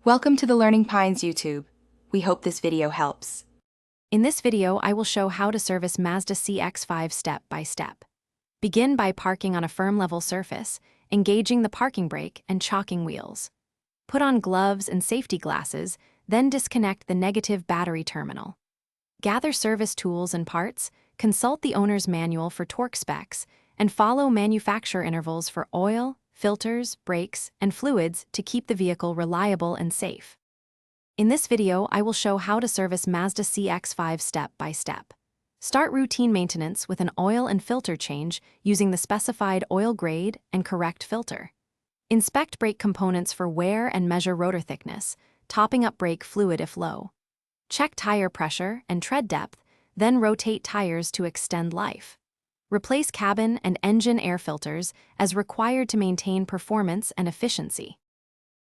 Welcome to the Learning Pines YouTube. We hope this video helps. In this video, I will show how to service Mazda CX-5 step by step. Begin by parking on a firm level surface, engaging the parking brake and chalking wheels. Put on gloves and safety glasses, then disconnect the negative battery terminal. Gather service tools and parts, consult the owner's manual for torque specs, and follow manufacturer intervals for oil, filters, brakes, and fluids to keep the vehicle reliable and safe. In this video, I will show how to service Mazda CX-5 step by step. Start routine maintenance with an oil and filter change using the specified oil grade and correct filter. Inspect brake components for wear and measure rotor thickness, topping up brake fluid if low. Check tire pressure and tread depth, then rotate tires to extend life. Replace cabin and engine air filters as required to maintain performance and efficiency.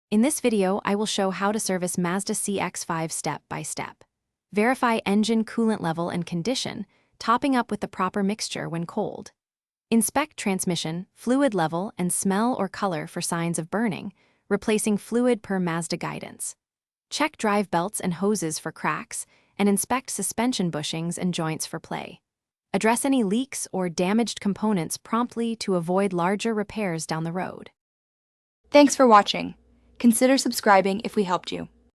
In this video, I will show how to service Mazda CX-5 step by step. Verify engine coolant level and condition, topping up with the proper mixture when cold. Inspect transmission, fluid level, and smell or color for signs of burning, replacing fluid per Mazda guidance. Check drive belts and hoses for cracks, and inspect suspension bushings and joints for play. Address any leaks or damaged components promptly to avoid larger repairs down the road. Thanks for watching. Consider subscribing if we helped you.